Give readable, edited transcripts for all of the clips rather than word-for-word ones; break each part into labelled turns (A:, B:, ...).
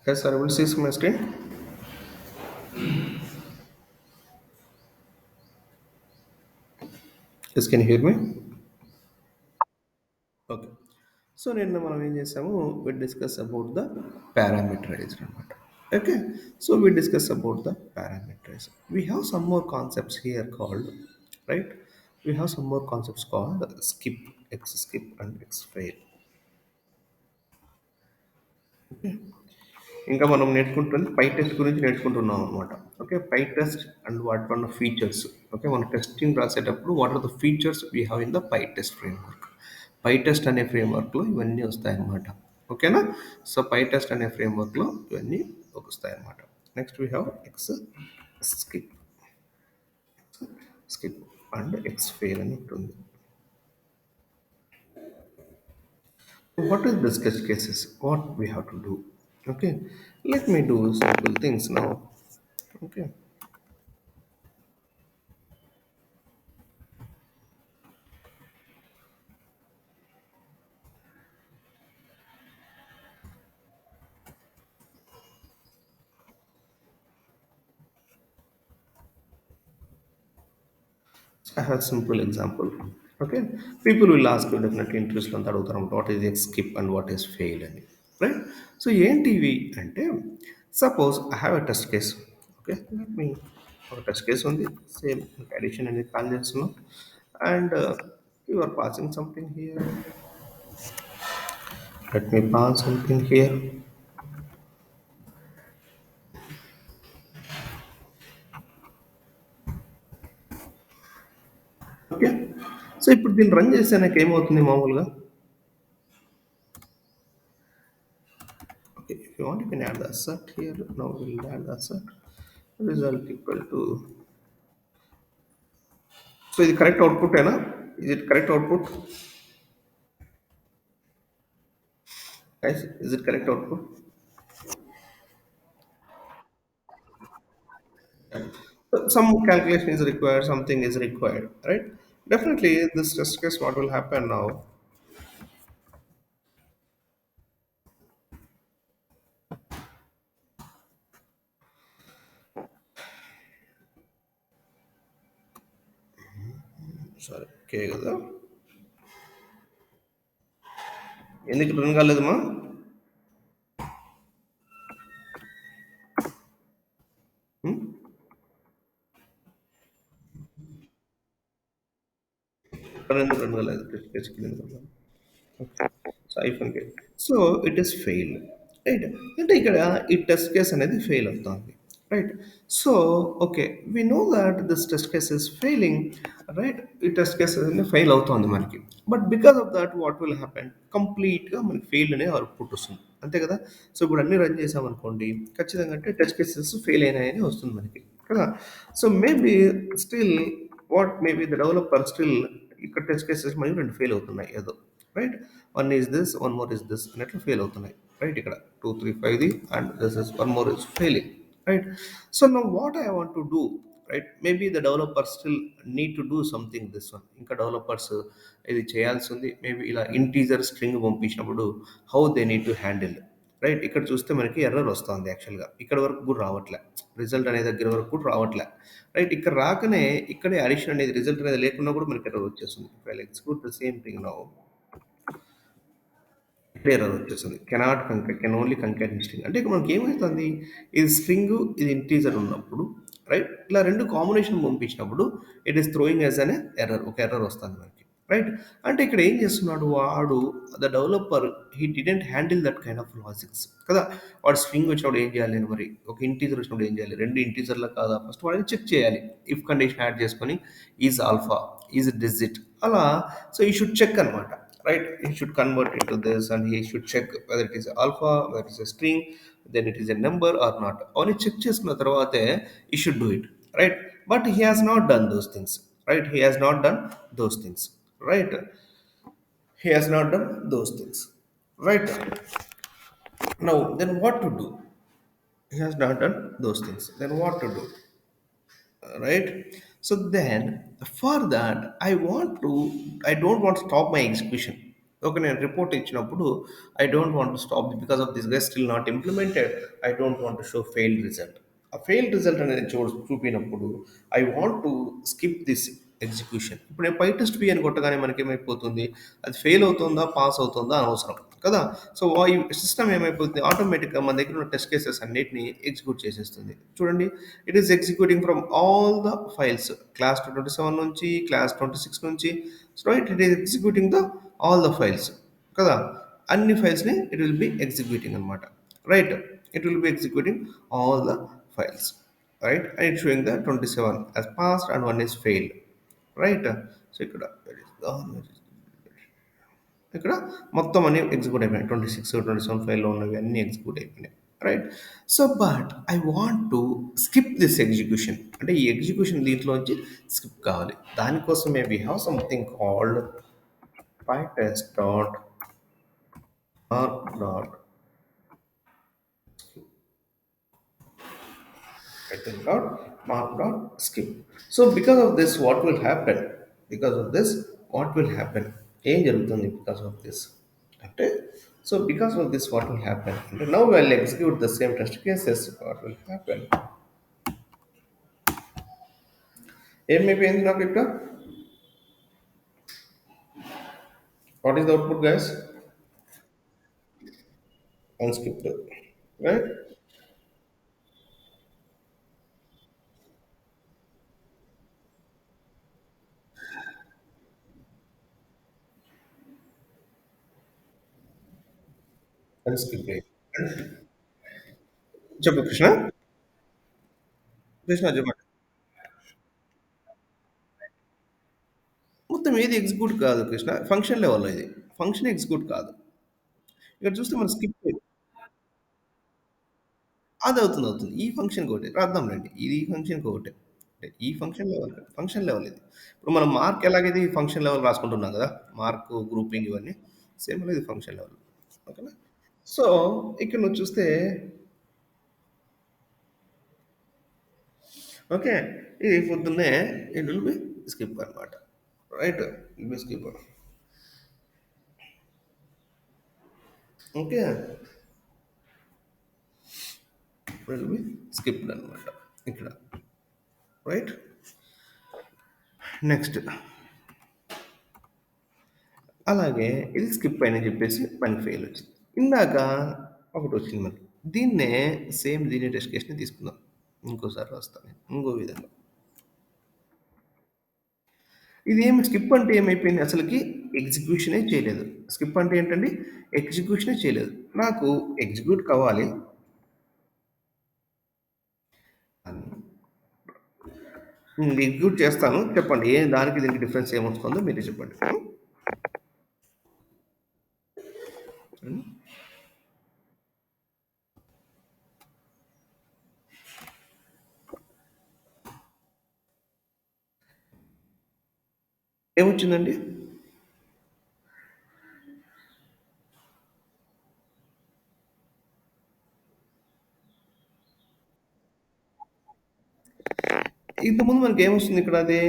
A: Yes, I will see some screen. Yes, can you hear me? Okay. So నిన్న మనం ఏం చేసాము we discuss about the parameterized అనమాట. Okay. So we discuss about the parameterize. We have some more concepts here called right. We have some more concepts called skip, X skip and xfail. ఇంకా మనం నేర్చుకుంటుంది pytest గురించి నేర్చుకుంటున్నాం అనమాట. ఓకే, pytest and what one features. Okay, మనం testing రాసేటప్పుడు what are the features we have in the pi test framework. Pytest అనే ఫ్రేమ్వర్క్లో ఇవన్నీ వస్తాయన్నమాట. ఓకేనా? సో పై టెస్ట్ అనే ఫ్రేమ్వర్క్లో ఇవన్నీ వస్తాయన్నమాట. Next we have X skip, skip and X fail అని ఉంటుంది. What is the sketch cases? What we have to do? Okay, let me do simple things now. Okay, I have simple example. Okay, people will ask you definitely interest on that what is skip and what is fail అని, right? So ఏంటివి అంటే suppose I have a test case. Okay, let me ఒక test case ఉంది, same addition అనేది plan చేస్తున్నాం and you are passing something here. Let me pass something here. Okay, so ఇప్పుడు దీన్ని run చేస్తే నాకు ఏమవుతుంది మామూలుగా. Okay, if you want you can add the asset here. Now will add the asset result equal to. So ఇది correct output ఏనా? Is it correct output? Guys, is it correct output? Some calculation is required, something is required, right? Definitely this test case, what will happen now. Sorry, okay కదా, ఎందుకు run కాలేదమ్మా? ఎందుకు run కాలేదు test case కింద? So iPhone కి, so it is fail, right? అంటే ఇక్కడ ఈ test case అనేది ఫెయిల్ అవుతుంది, right? So okay, we know that this test case is failing, right? ఈ టెస్ట్ కేస్ అనేది ఫెయిల్ అవుతుంది మనకి. But because of that what will happen, కంప్లీట్గా మనకి ఫెయిల్ అనే అవుట్పుట్ వస్తుంది, అంతే కదా? సో ఇప్పుడు అన్ని రన్ చేసామనుకోండి, ఖచ్చితంగా అంటే టెస్ట్ కేసెస్ ఫెయిల్ అయినాయని వస్తుంది మనకి కదా. So maybe still what maybe the developer still ఇక్కడ టెస్ట్ కేసెస్ మనకి రెండు ఫెయిల్ అవుతున్నాయి ఏదో, right? One is this, one more is this అన్నట్లు ఫెయిల్ అవుతున్నాయి, రైట్? ఇక్కడ 2 3 5ది and this is one more is failing, right? So no what I want to do, right? Maybe the developer still need to do something this one. ఇంకా developers ఇది చేయాల్సి ఉంది. Maybe ఇలా integer string పంపించినప్పుడు how they need to handle, right? ఇక్కడ చూస్తే మనకి error వస్తుంది యాక్చువల్గా, ఇక్కడ వరకు కూడా రావట్లే, రిజల్ట్ అనే దగ్గర వరకు కూడా రావట్లే, రైట్? ఇక్కడ రాకనే ఇక్కడే అడిషన్ అనేది రిజల్ట్ అనేది లేకున్నా కూడా మనకి ఎర్రర్ వచ్చేస్తుంది. Execute the same thing now, error వచ్చేస్తుంది. Cannot conca can only concatenate string. అంటే ఇక్కడ మనకి ఏమవుతుంది, ఇది స్ట్రింగ్, ఇది ఇంటీజర్ ఉన్నప్పుడు, రైట్? ఇలా రెండు కాంబినేషన్ పంపించినప్పుడు ఇట్ ఈస్ థ్రోయింగ్ యాజ్ అనే ఎర్రర్, ఒక ఎర్రర్ వస్తుంది మనకి, రైట్? అంటే ఇక్కడ ఏం చేస్తున్నాడు వాడు, the developer he didn't handle that kind of logics కదా. వాడు స్ట్రింగ్ వచ్చినప్పుడు ఏం చేయాలి నేను, మరి ఒక ఇంటీజర్ వచ్చినప్పుడు ఏం చేయాలి, రెండు ఇంటీజర్లా కాదా ఫస్ట్ వాడిని చెక్ చేయాలి. ఇఫ్ కండిషన్ యాడ్ చేసుకొని ఈజ్ ఆల్ఫా, ఈజ్ డిజిట్, అలా. సో ఈ షుడ్ చెక్ అనమాట, right? He should convert into this and he should check whether it is alpha, whether it is a string, then it is a number or not. Only check చేసుకున్న తర్వాతే he should do it, right? But he has not done those things, right? He has not done those things, right? He has not done those things, right? Now then what to do? He has not done those things, then what to do, right? So then for that I don't want to stop my execution, ఒక నేను report ఇచ్చినప్పుడు I don't want to stop because of this guys still not implemented. I don't want to show failed result. ఆ failed result అనేది చూపినప్పుడు I want to skip this execution. ఇప్పుడు నేను పై test B అని కొట్టగానే మనకేమైపోతుంది, అది ఫెయిల్ అవుతుందా పాస్ అవుతుందా అనవసరం కదా. సో ఈ సిస్టమ్ ఏమైపోతుంది, ఆటోమేటిక్గా మన దగ్గర ఉన్న టెస్ట్ కేసెస్ అన్నిటిని ఎగ్జిక్యూట్ చేసేస్తుంది. చూడండి, it is executing from all the files, class 27 నుంచి క్లాస్ 26 నుంచి. So right, it is executing the all the files కదా. అన్ని ఫైల్స్ని ఇట్ విల్ బి ఎగ్జిక్యూటింగ్ అనమాట. Right, it will be executing all the files. Right, and it showing the 27 as passed and one is failed. Right. So ఇక్కడ ఇక్కడ మొత్తం అన్ని execute అయిపోయినాయి. 26 27 ఫైల్లో ఉన్నవి అన్ని ఎగ్జిక్యూట్ అయిపోయినాయి. Right. So but I want to skip this execution, అంటే ఈ ఎగ్జిక్యూషన్ దీంట్లోంచి స్కిప్ కావాలి. దానికోసమే we have something called pytest dot mark dot skip. So because of this, what will happen? Because of this, what will happen? ఏం జరుగుతుంది because of this అంటే, so because of this what will happen అంటే, now we'll execute the same test cases. What will happen, ఏమైపోయింది నాకు ఇక్కడ, what is the output guys? Unskipped, right? Unskipped. చెప్పు కృష్ణ. కృష్ణ చెప్పండి. మొత్తం ఏది ఎగ్జిక్యూట్ కాదు కృష్ణ, ఫంక్షన్ లెవెల్లో ఇది. ఫంక్షన్ ఎగ్జిక్యూట్ కాదు. ఇక్కడ చూస్తే మనం స్కిప్, అది అవుతుంది అవుతుంది. ఈ ఫంక్షన్‌కి ఒకటే రాద్దాం రండి. ఇది ఈ ఫంక్షన్‌కి ఒకటే. అంటే ఈ ఫంక్షన్ లెవెల్ కాదు, ఫంక్షన్ లెవెల్ ఇది. ఇప్పుడు మనం మార్క్ ఎలాగైతే ఈ ఫంక్షన్ లెవెల్ రాసుకుంటున్నాం కదా! మార్క్, గ్రూపింగ్ ఇవన్నీ. సేమ్ ఇది ఫంక్షన్ లెవెల్. ఓకేనా? సో, ఇక్కడ నువ్వు చూస్తే ఓకే. ఇది పొద్దున్నే ఇట్ విల్ బి స్కిప్ అనమాట. Right? It will be skip. Okay. Will be skipped అనమాట ఇక్కడ. రైట్? నెక్స్ట్ అలాగే ఇది స్కిప్ అయిందని చెప్పేసి పని ఫెయిల్ వచ్చింది. ఇందాక ఒకటి వచ్చింది మనకి. దీన్నే సేమ్ దీని టెస్ట్ కేస్‌ని తీసుకుందాం. ఇంకోసారి రాస్తాను నేను. ఇంకో విధంగా. ఇదేమి స్కిప్ అంటే ఏమైపోయింది అసలకి, ఎగ్జిక్యూషనే చేయలేదు. స్కిప్ అంటే ఏంటండి? ఎగ్జిక్యూషనే చేయలేదు. నాకు ఎగ్జిక్యూట్ కావాలి. ఎగ్జిక్యూట్ చేస్తాను. చెప్పండి దానికి దీనికి డిఫరెన్స్ ఏమొస్తుందో మీరే చెప్పండి. హ్మ్. ఏమొచ్చిందండి? ఇంతకుముందు మనకి ఏమొస్తుంది ఇక్కడ అది?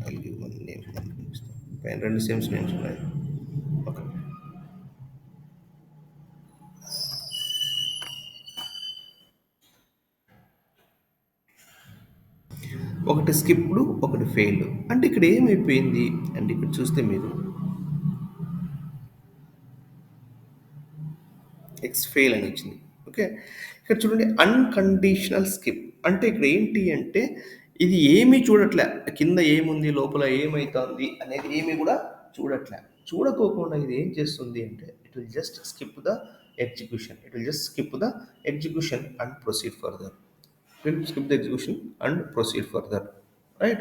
A: I'll give one name. పైన 2 సేమ్స్ నేమ్స్ ఉన్నాయి. ఓకే. ఒకటి స్కిప్డ్, ఒకటి ఫెయిల్డ్. అంటే ఇక్కడ ఏమైపోయింది అంటే, ఇక్కడ చూస్తే మీరు ఎక్స్ ఫెయిల్ అని వచ్చింది. ఓకే. ఇక్కడ చూడండి, అన్‌కండిషనల్ స్కిప్. అంటే ఇక్కడ ఏంటి అంటే, ఇది ఏమీ చూడట్లే. కింద ఏముంది, లోపల ఏమైతాంది అనేది ఏమి గూడా చూడట్లే. చూడకోకుండా ఇది ఏం చేస్తుంది అంటే, it will just skip the execution. It will just skip the execution and proceed further. Will skip the execution and proceed further, right?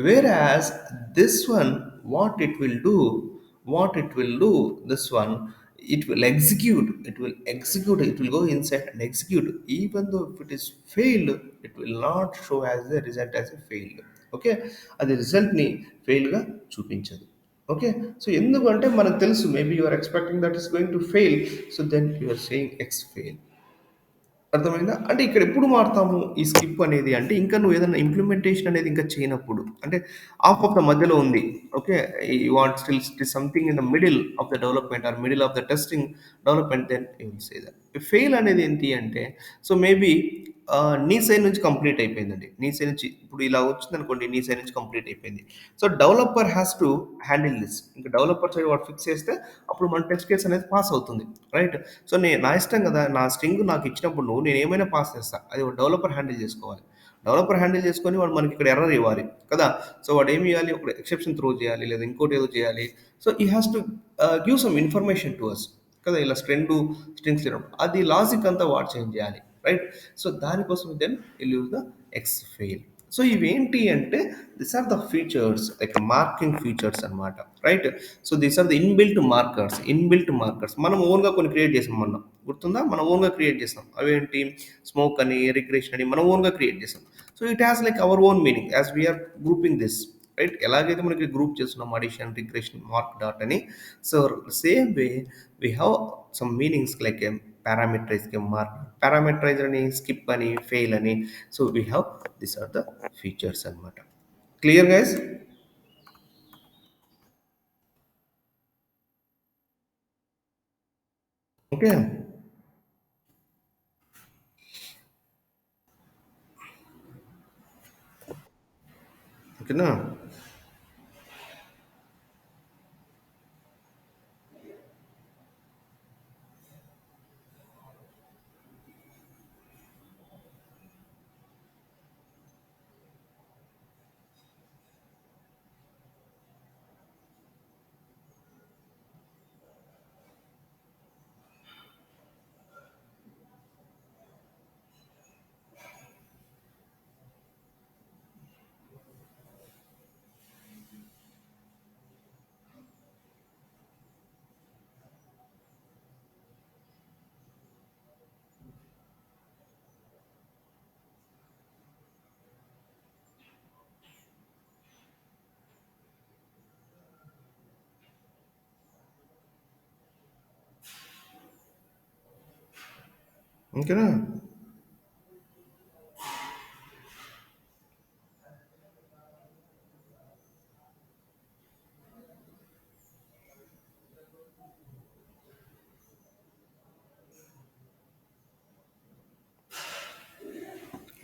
A: Whereas this one, what it will do, this one, it will go inside and execute. Even though if it is failed, it will not show as the result as a failed. Okay, అది రిజల్ట్ని ఫెయిల్గా చూపించదు. Okay. So ఎందుకంటే మనకు తెలుసు, maybe you are expecting that is going to fail, so then you are saying X fail. అర్థమైందా? అంటే ఇక్కడ ఎప్పుడు మారుతాము ఈ స్కిప్ అనేది అంటే ఇంకా నువ్వు ఏదైనా ఇంప్లిమెంటేషన్ అనేది ఇంకా చేయనప్పుడు. అంటే హాఫ్ ఆఫ్ ద మధ్యలో ఉంది. Okay. You want still something in the middle of the development or middle of the testing development then you will say that. Fail అనేది ఏంటి అంటే సో మేబీ నీ సైడ్ నుంచి కంప్లీట్ అయిపోయిందండి. నీ సైడ్ నుంచి ఇప్పుడు ఇలా వచ్చిందనుకోండి నీ సైడ్ నుంచి కంప్లీట్ అయిపోయింది. So developer has to handle this. ఇంక డెవలపర్ సైడ్ వాడు ఫిక్స్ చేస్తే అప్పుడు మన టెస్ట్ కేస్ అనేది పాస్ అవుతుంది. రైట్? సో, నా ఇష్టం గదా! నా స్ట్రింగ్ నాకిచ్చినప్పుడు నేనేమైనా పాస్ చేస్తా. అది డెవలపర్ హ్యాండిల్ జేసుకోవాలి. డెవలపర్ హ్యాండిల్ చేసుకొని వాడు మనకిక్కడ ఎర్రర్ ఇవ్వాలి కదా! సో, వాడేమి ఇయ్యాలి? ఒక ఎక్సెప్షన్ త్రో జేయాలి. లేదా ఇంకోటేదో చేయాలి. So, he has to give some information to us. కదా! ఇలా స్ట్రింగ్స్ లేనప్పుడు. అది లాజిక్ అంతా వాడు చేంజ్ జేయాలి. రైట్? సో, దానికోసం then will use the xfail. So, ఇవేంటి అంటే this are the features like marking features అన్నమాట. Right? So, these are the inbuilt markers. మనం ఓన్‌గా కొన్ని క్రియేట్ చేసాం మొన్న. గుర్తుందా? మనం ఓన్‌గా క్రియేట్ చేసాం. అవేంటి? స్మోక్ అని, రిగ్రెషన్ అని మనం ఓన్‌గా క్రియేట్ చేసాం. So, it has like our own meaning as we are grouping this. Right? ఎలాగైతే మనకి గ్రూప్ చేస్తున్నాం అడిషన్, రిగ్రెషన్, మార్క్ డాట్ అని. So, same way we have some meanings like parameterize mark parameterize అని, skip అని, fail అని. So, we have these are the features అన్నమాట. Clear guys? Okay. ఓకేనా? ఓకేనా?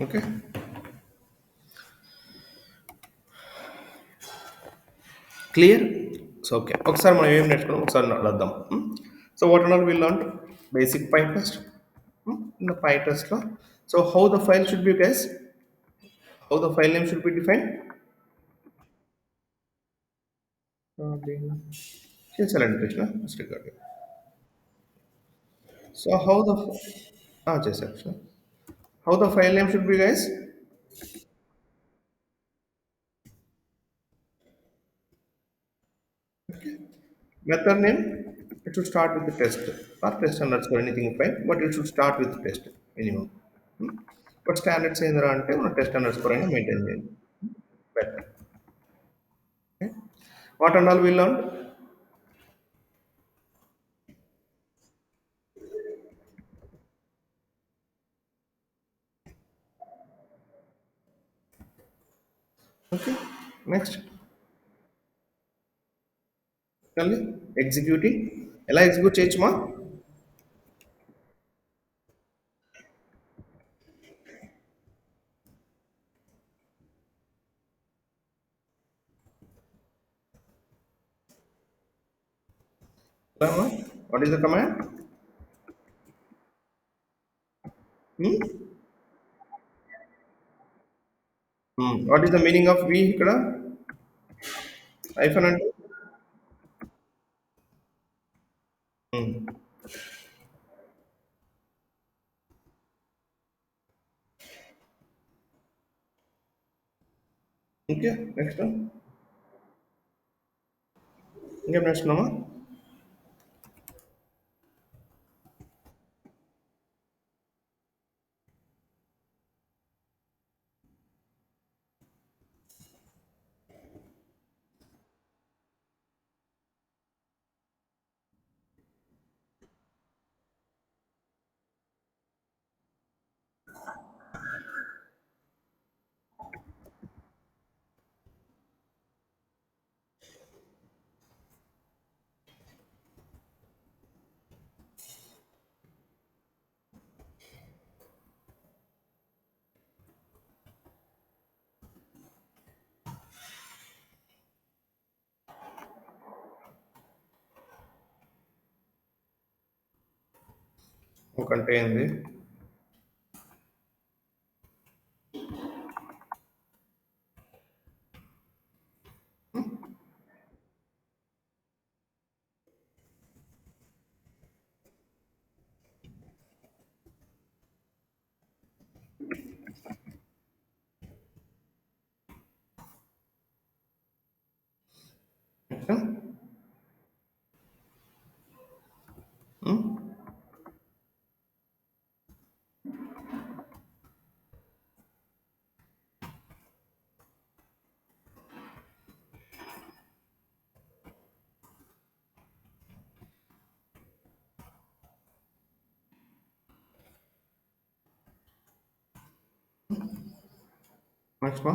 A: ఓకే. క్లియర్? So, okay. ఒకసారి మనం ఏం నేర్చుకున్నాం ఒకసారి రాద్దాం. So, what are we learned? Basic pytest. In the పైటెస్ట్‌లో so, how the file should be guys? How the file name should be defined? చేశారండి కృష్ణ. శ్రీగారు. సో, హౌ ద చేశారు Krishna. How the file name should be guys? Method name, it should start with the test or test underscore anything fine, but it should start with test minimum. But standards ఏందిరా అంటే మనం test underscore అయినా maintain చేయాలి. Better. Okay. What and all we learn? Okay. Next మళ్ళీ executing ఎలా execute చేయొచ్చు మా? ఎలా మా? What is the command? What is the meaning of we ఇక్కడ? ఐఫన్ అంటే ఓకే. నెక్స్ట్ ఇంకేం నేర్చుకున్నామా? కంటే ఏంది? నెక్స్ట్. నెక్స్ట్ మా.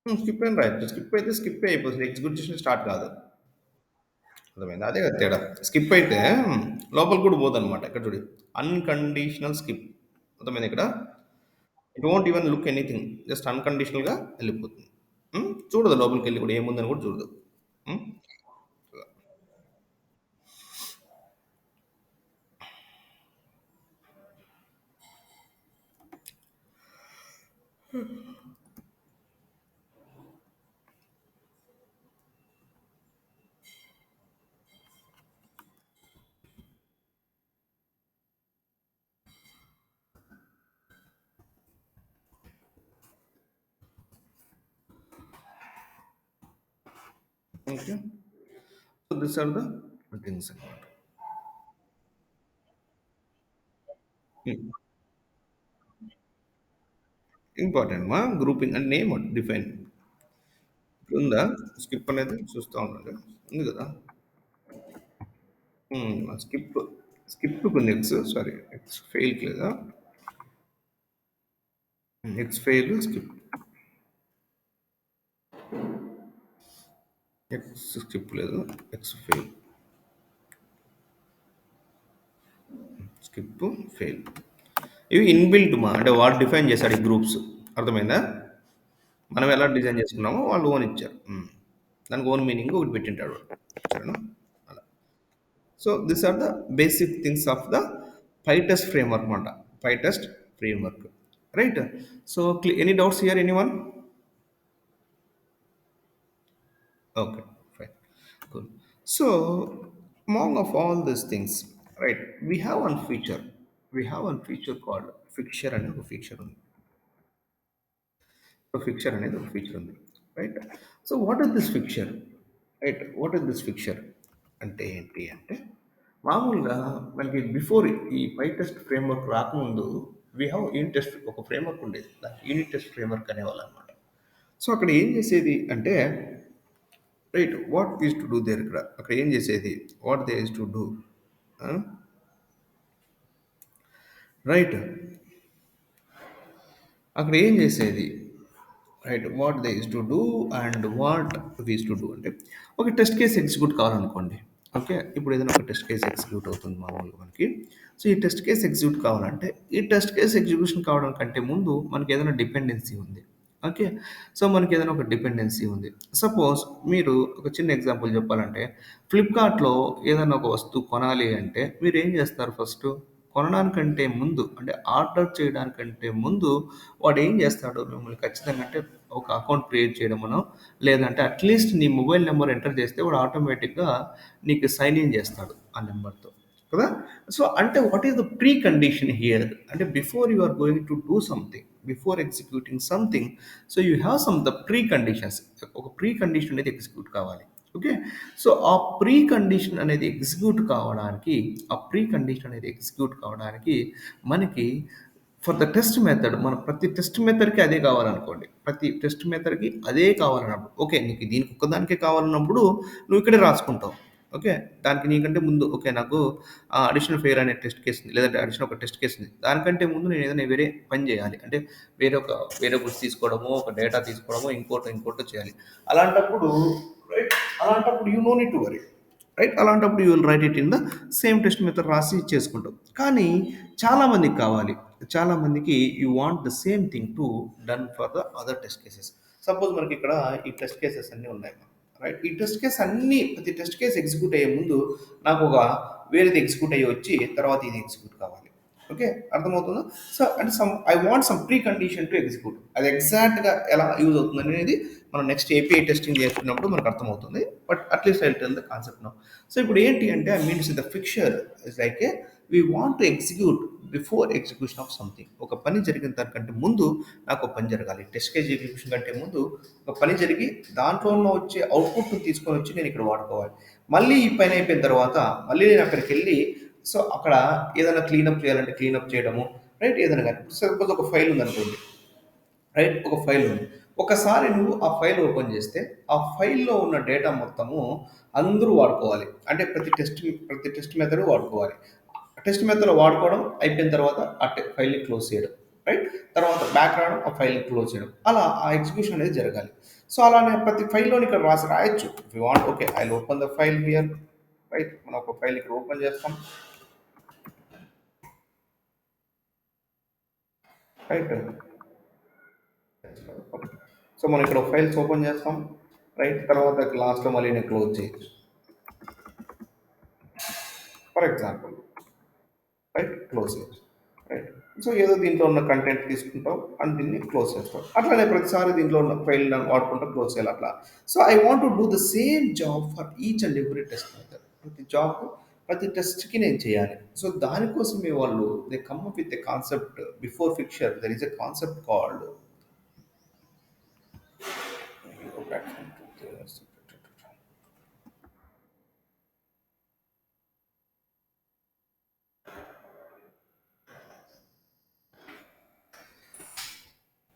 A: స్కిప్ అని రాయొచ్చు. స్కిప్ అయితే స్కిప్ అయిపోతుంది. ఎగ్జిక్యూషన్ స్టార్ట్ కాదు. అర్థమైందా? అదే కదా తేడా. స్కిప్ అయితే లోపలికి కూడా పోదనమాట. ఇక్కడ చూడు. Unconditional skip. అర్థమైందా ఇక్కడ? It won't even look anything. Just అన్‌కండిషనల్‌గా ఎళ్ళిపోతుంది. చూడదు లోపలికెళ్ళి కూడా ఏముందని కూడా చూడదు. Hmm. Okay. So this are the things అన్నమాట. హ్మ్. ఇంపార్టెంట్ మా గ్రూపింగ్ అండ్ నేమ్ డిఫైన్. ఉందా? స్కిప్ అనేది చూస్తా ఉండండి. ఉంది కదా! స్కిప్ స్కిప్‌కుంది ఎక్స్ సారీ ఎక్స్ ఫెయిల్‌కి లేదా? Xfail skip. X skip లేదు. Xfail. Skip fail. ఇవి ఇన్‌బిల్ట్ మా అంటే వాడు డిఫైన్ చేశాడు ఈ గ్రూప్స్. అర్థమైందా? మనం ఎలా డిజైన్ చేసుకున్నామో వాళ్ళు ఓన్ ఇచ్చారు. దానికి ఓన్ మీనింగ్ ఒకటి పెట్టింటాడు వాడు. సరేనా? అలా. So this are the basic things of the pytest framework మాట. Pytest framework. Right? So any doubts here anyone? Okay, fine. Cool. So, among of all these things, right, we have one feature. We have one feature called fixture and a feature. So, fixture and a feature. Right? So, what is this fixture? Right? What is this fixture? అంటే ఏంటి అంటే మామూలుగా మనకి before ఈ పై test framework రాకముందు we have unit test ఒక framework ఉండేది దానికి యూనిట్ టెస్ట్ ఫ్రేమ్వర్క్ అనేవాళ్ళు అనమాట. సో అక్కడ ఏం చేసేది అంటే right what is to do there ఇక్కడ అక్కడ ఏం చేసేది what they is to do right అక్కడ ఏం చేసేది right what they is to do and what we's to do అంటే ఒక టెస్ట్ కేస్ ఎగ్జిక్యూట్ కావాలనుకోండి. ఓకే ఇప్పుడు ఏదైనా ఒక టెస్ట్ కేస్ ఎగ్జిక్యూట్ అవుతుంది మామూలుగా మనకి. సో ఈ టెస్ట్ కేస్ ఎగ్జిక్యూట్ కావాలంటే ఈ టెస్ట్ కేస్ ఎగ్జిక్యూషన్ కావడం కంటే ముందు మనకి ఏదైనా డిపెండెన్సీ ఉంది. ఓకే సో మనకి ఏదైనా ఒక డిపెండెన్సీ ఉంది. సపోజ్ మీరు ఒక చిన్న ఎగ్జాంపుల్ చెప్పాలంటే ఫ్లిప్కార్ట్లో ఏదైనా ఒక వస్తువు కొనాలి అంటే మీరు ఏం చేస్తారు ఫస్ట్ కొనడానికంటే ముందు అంటే ఆర్డర్ చేయడానికంటే ముందు వాడు ఏం చేస్తాడు మిమ్మల్ని ఖచ్చితంగా అంటే ఒక అకౌంట్ క్రియేట్ చేయడమనో లేదంటే అట్లీస్ట్ నీ మొబైల్ నెంబర్ ఎంటర్ చేస్తే వాడు ఆటోమేటిక్గా నీకు సైన్ ఇన్ చేస్తాడు ఆ నెంబర్తో కదా. సో అంటే what is the precondition here అంటే before you are going to do something before executing something so you have some the precondition ఒక ప్రీ కండిషన్ అనేది ఎగ్జిక్యూట్ కావాలి. ఓకే సో ఆ ప్రీ కండిషన్ అనేది execute కావడానికి ఆ precondition అనేది execute కావడానికి మనకి ఫర్ ద టెస్ట్ మెథడ్ మన ప్రతి టెస్ట్ మెథడ్కి అదే కావాలనుకోండి ప్రతి టెస్ట్ మెథడ్కి అదే కావాలన్నప్పుడు ఓకే నీకు దీనికి ఒక్కదానికే కావాలన్నప్పుడు నువ్వు ఇక్కడే రాసుకుంటావు. ఓకే. దానికి నీకంటే ముందు ఓకే. నాకు అడిషనల్ ఫెయిర్ అనే టెస్ట్ కేస్ ఉంది. లేదంటే అడిషనల్ ఒక టెస్ట్ కేస్ ఉంది. దానికంటే ముందు నేను ఏదైనా వేరే పని చేయాలి. అంటే వేరే ఒక వేరే గుడ్స్ తీసుకోవడమో, ఒక డేటా తీసుకోవడమో, ఇంకోటో చేయాలి. అలాంటప్పుడు రైట్ అలాంటప్పుడు you no need to worry. Right అలాంటప్పుడు you will write it in the same test method రాసి చేసుకుంటాం. కానీ చాలామందికి కావాలి. చాలామందికి you want the same thing to done for the other test cases. Suppose మనకి ఇక్కడ ఈ టెస్ట్ కేసెస్ అన్నీ ఉన్నాయి. రైట్ ఈ టెస్ట్ కేస్ అన్నీ ప్రతి టెస్ట్ కేస్ ఎగ్జిక్యూట్ అయ్యే ముందు నాకు ఒక వేరేది ఎగ్జిక్యూట్ అయ్యి వచ్చి తర్వాత ఇది ఎగ్జిక్యూట్ కావాలి. ఓకే అర్థమవుతుందా? సో అంటే I want some pre condition to execute. అది ఎగ్జాక్ట్గా ఎలా యూజ్ అవుతుంది అనేది మనం నెక్స్ట్ ఏపీఐ టెస్టింగ్ చేస్తున్నప్పుడు మనకు అర్థమవుతుంది. But at least I tell the concept now. So ఇప్పుడు ఏంటి అంటే I means the fixture is like a we want to execute before execution of something. ఒక పని జరిగిన దానికంటే ముందు నాకు ఒక పని జరగాలి. టెస్ట్ కేస్ ఎగ్జిక్యూషన్ కంటే ముందు ఒక పని జరిగి దాంట్లో ఉన్న వచ్చే అవుట్పుట్ని తీసుకొని వచ్చి నేను ఇక్కడ వాడుకోవాలి. మళ్ళీ ఈ పని అయిపోయిన తర్వాత మళ్ళీ నేను అక్కడికి వెళ్ళి సో అక్కడ ఏదైనా క్లీనప్ చేయాలంటే క్లీనప్ చేయడము రైట్ ఏదైనా కానీ సపోజ్ ఒక ఫైల్ ఉందనుకోండి. రైట్ ఒక ఫైల్ ఉంది. ఒకసారి నువ్వు ఆ ఫైల్ ఓపెన్ చేస్తే ఆ ఫైల్‌లో ఉన్న డేటా మొత్తము అందరూ వాడుకోవాలి. అంటే ప్రతి టెస్ట్ మెథడ్ వాడుకోవాలి. టెస్ట్ మెథడ్‌లో వాడుకోవడం అయిపోయిన తర్వాత ఆ ఫైల్‌ని క్లోజ్ చేయడం. రైట్? తర్వాత బ్యాక్ రావడం ఆ ఫైల్‌ని క్లోజ్ చేయడం. అలా ఆ ఎగ్జిక్యూషన్ అనేది జరగాలి. సో, అలానే ప్రతి ఫైల్‌లోని ఇక్కడ రాయొచ్చు. If you want okay. I will open the file here. Right? మనం ఒక ఫైల్ ఇక్కడ ఓపెన్ చేస్తాం. రైట్? సో, మనం ఇక్కడ ఫైల్స్ ఓపెన్ చేస్తాం. రైట్? తర్వాత లాస్ట్‌లో మళ్ళీ నేను క్లోజ్ చేయొచ్చు. For example. రైట్? క్లోజ్ చేయొచ్చు. రైట్? సో, ఏదో దీంట్లో ఉన్న కంటెంట్ తీసుకుంటాం అండ్ దీన్ని క్లోజ్ చేస్తాం. అట్లనే ప్రతిసారి దీంట్లో ఉన్న ఫైల్ వాడుకుంటా క్లోజ్ చేయాలి అట్లా. So, I want to do the same job for each and every test method. ప్రతి టెస్ట్‌కి నేను చేయాలి. సో, దానికోసమే వాళ్ళు they come up with a concept before fixture there is a concept called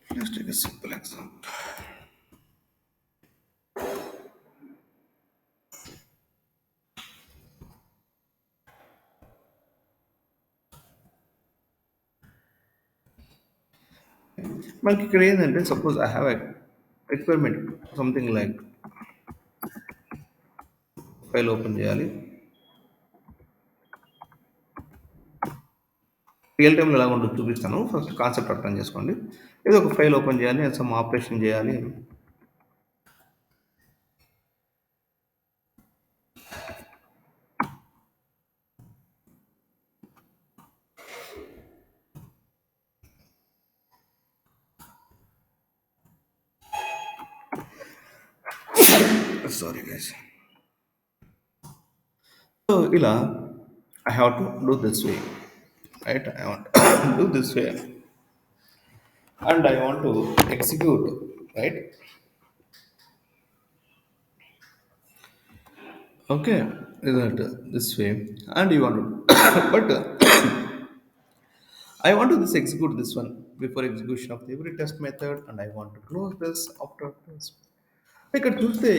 A: let's take a simple example. మనకి ఇక్కడ ఏంటంటే suppose I have a requirement something like file open చేయాలి. రియల్ టైంలో ఎలా ఉంటుందో చూపిస్తాను. ఫస్ట్ కాన్సెప్ట్ అర్థం చేసుకోండి. ఏదో ఒక ఫైల్ ఓపెన్ చేయాలి. సమ్ ఆపరేషన్ చేయాలి. Sorry guys. సో ఇలా I have to do this way. Right I want do this way and I want to execute right. Okay, is that this way? And you want to, but I want to this execute this one before execution of every test method, and I want to close this after this. Like a Tuesday,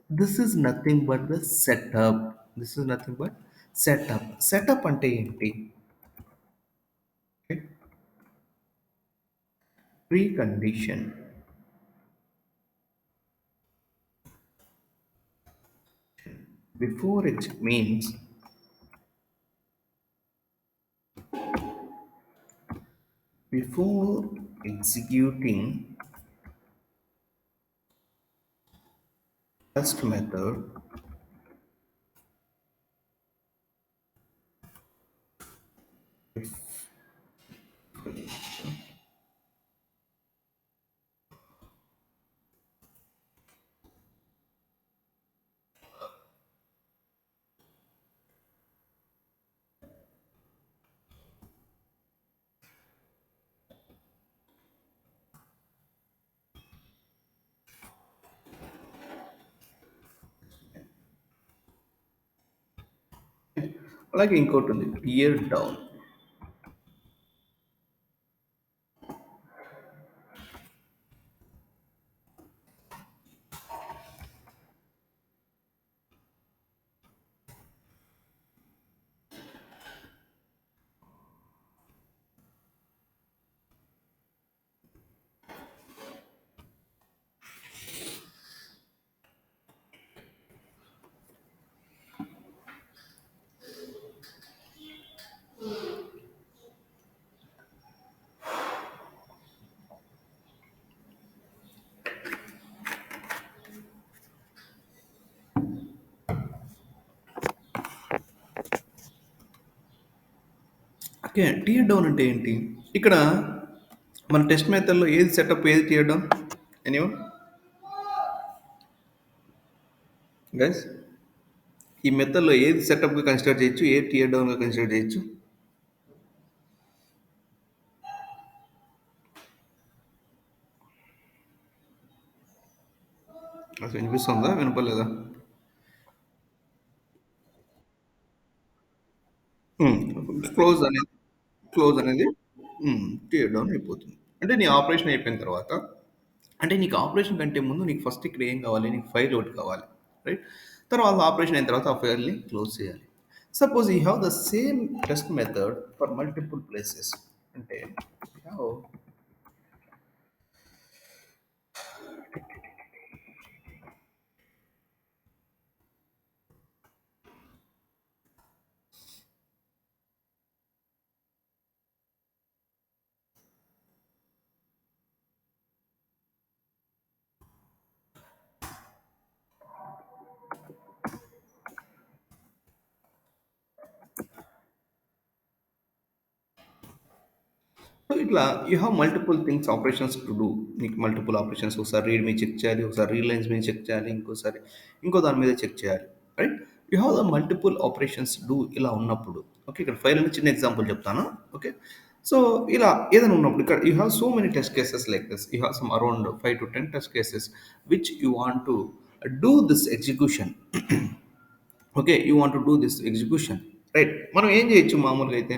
A: this is nothing but the setup. This is nothing but setup. Setup ante enti? Okay. Precondition. Before it means before executing test method, like ఇంకోటి ఉంది tear down. Okay. Tear down అంటే ఏంటి? ఇక్కడ మన test మెథడ్‌లో ఏది setup, ఏది tear down? Anyone? Guys? ఈ మెథడ్‌లో ఏది సెటప్‌గా కన్సిడర్ చేయొచ్చు? ఏది టియర్ డౌన్‌గా కన్సిడర్ చేయొచ్చు? అసలు వినిపిస్తుందా? వినపడలేదా? హ్మ్. క్లోజ్ అనేది క్లోజ్ అనేది టియర్ డౌన్ అయిపోతుంది. అంటే నీ ఆపరేషన్ అయిపోయిన తర్వాత అంటే నీకు ఆపరేషన్ కంటే ముందు నీకు ఫస్ట్ ఇక్కడ ఏం కావాలి? నీకు ఫైల్ ఒకటి కావాలి. రైట్? తర్వాత ఆపరేషన్ అయిన తర్వాత ఆ ఫైల్‌ని క్లోజ్ చేయాలి. Suppose you have the same test method for multiple places. అంటే యూ హావ్ సో ఇట్లా you have multiple things operations to do. నీకు మల్టిపుల్ ఆపరేషన్స్ ఒకసారి రీడ్ మీద చెక్ చేయాలి, ఒకసారి రీడ్ లైన్స్ మీద చెక్ చేయాలి, ఇంకోసారి ఇంకో దాని మీద చెక్ చేయాలి. Right? You have the multiple operations do ఇలా ఉన్నప్పుడు ఓకే ఇక్కడ ఫైల్ అని చిన్న ఎగ్జాంపుల్ చెప్తాను. ఓకే సో ఇలా ఏదైనా ఉన్నప్పుడు ఇక్కడ you have so many test cases like this you have some around 5 to 10 test cases which you want to do this execution. Okay you want to do this execution. Right మనం ఏం చేయొచ్చు మామూలుగా అయితే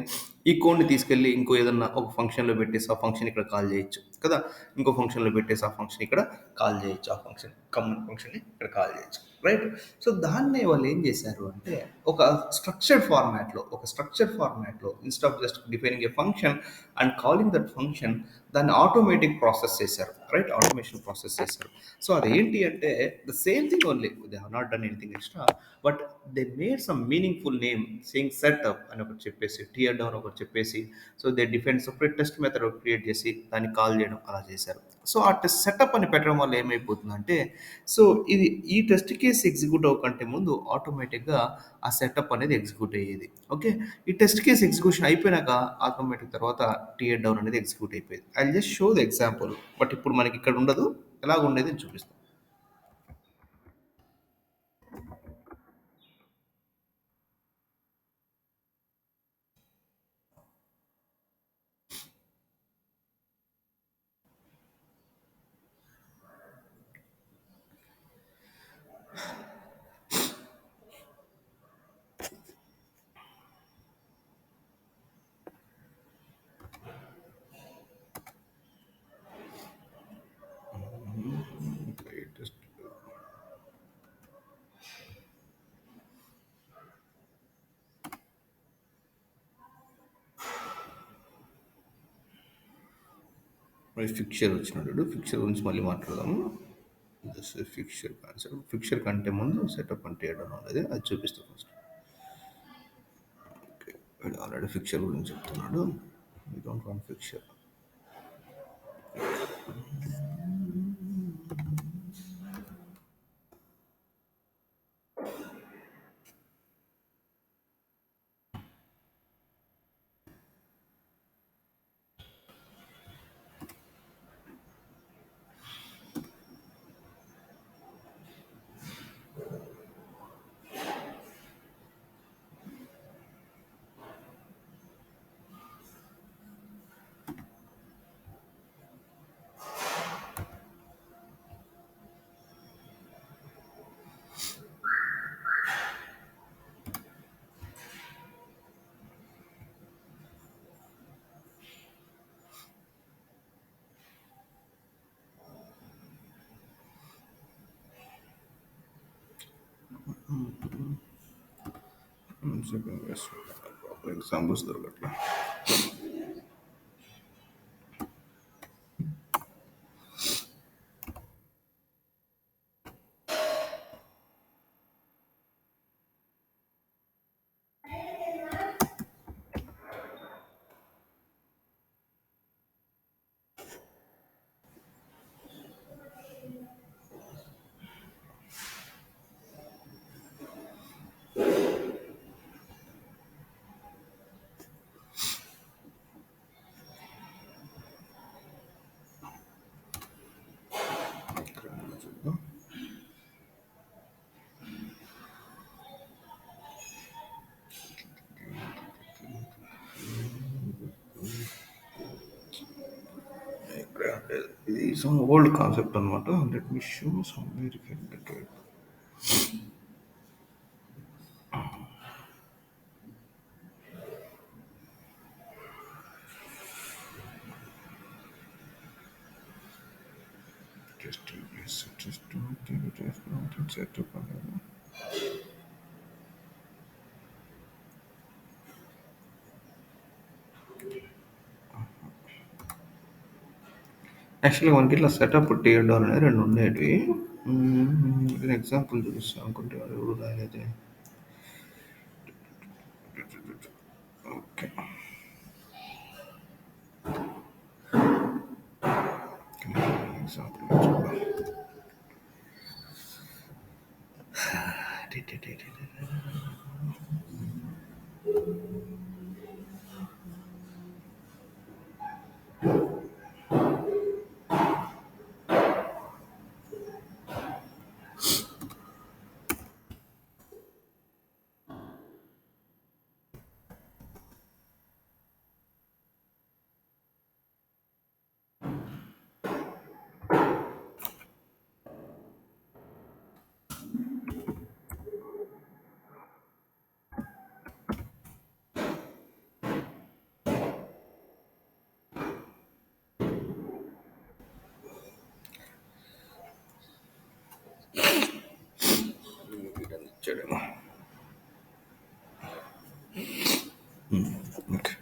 A: ఈ కోడ్ని తీసుకెళ్ళి ఇంకో ఏదన్నా ఒక ఫంక్షన్లో పెట్టేసి ఆ ఫంక్షన్ ఇక్కడ కాల్ చేయొచ్చు కదా. ఇంకో ఫంక్షన్లో పెట్టేసి ఆ ఫంక్షన్ ఇక్కడ కాల్ చేయొచ్చు, ఆ ఫంక్షన్ కమ్మన్ ఫంక్షన్ని ఇక్కడ కాల్ చేయొచ్చు. రైట్ సో దాన్నే వాళ్ళు ఏం చేశారు అంటే ఒక స్ట్రక్చర్డ్ ఫార్మాట్లో instead of just defining A function and calling that function దాన్ని ఆటోమేటిక్ ప్రాసెస్ చేశారు. రైట్ ఆటోమేషన్ ప్రాసెస్ చేశారు. సో అదేంటి అంటే the same thing only they have not done anything extra but they made some meaningful name saying setup అని ఒకటి చెప్పేసి tear down ఒకటి చెప్పేసి so they define separate test method ఒకటి క్రియేట్ చేసి దాన్ని కాల్ చేయడం అలా చేశారు. సో ఆ టెస్ట్ సెటప్ అని పెట్టడం వల్ల ఏమైపోతుందంటే సో ఇది ఈ టెస్ట్ కేసు ఎగ్జిక్యూట్ అవ్వకంటే ముందు ఆటోమేటిక్గా ఆ సెటప్ అనేది ఎగ్జిక్యూట్ అయ్యేది. ఓకే ఈ టెస్ట్ కేసు ఎగ్జిక్యూషన్ అయిపోయినాక ఆటోమేటిక్ తర్వాత టియర్ డౌన్ అనేది ఎగ్జిక్యూట్ అయిపోయేది. I just show the example but ఇప్పుడు మనకి ఇక్కడ ఉండదు, ఎలాగ ఉండేది అని చూపిస్తాం. మరి ఫిక్చర్ వచ్చినాడు, ఫిక్చర్ గురించి మళ్ళీ మాట్లాడదాము. జస్ట్ ఫిక్చర్ కాన్సెప్ట్ ఫిక్చర్ కంటే ముందు సెటప్ అంటే ఏడో అనేది అది చూపిస్తాం ఫస్ట్. ఓకే వీడు ఆల్రెడీ ఫిక్చర్ గురించి చెప్తున్నాడు. We don't want fixture. Examples దొరకట్లా. some old concept అనమాట. Let me show somewhere you can get it. Just setup అనేది. యాక్చువల్‌గా మనకి ఇట్లా సెటప్, టీర్ డౌన్ అనేది 2 ఉండేటివి. నేను ఎగ్జాంపుల్ చూపిస్తాను అనుకుంటే అది ఎవరు రాయలేదే. ఓకే. ఎగ్జాంపుల్ చూద్దాం. ఇచ్చాడేమో. ఓకే.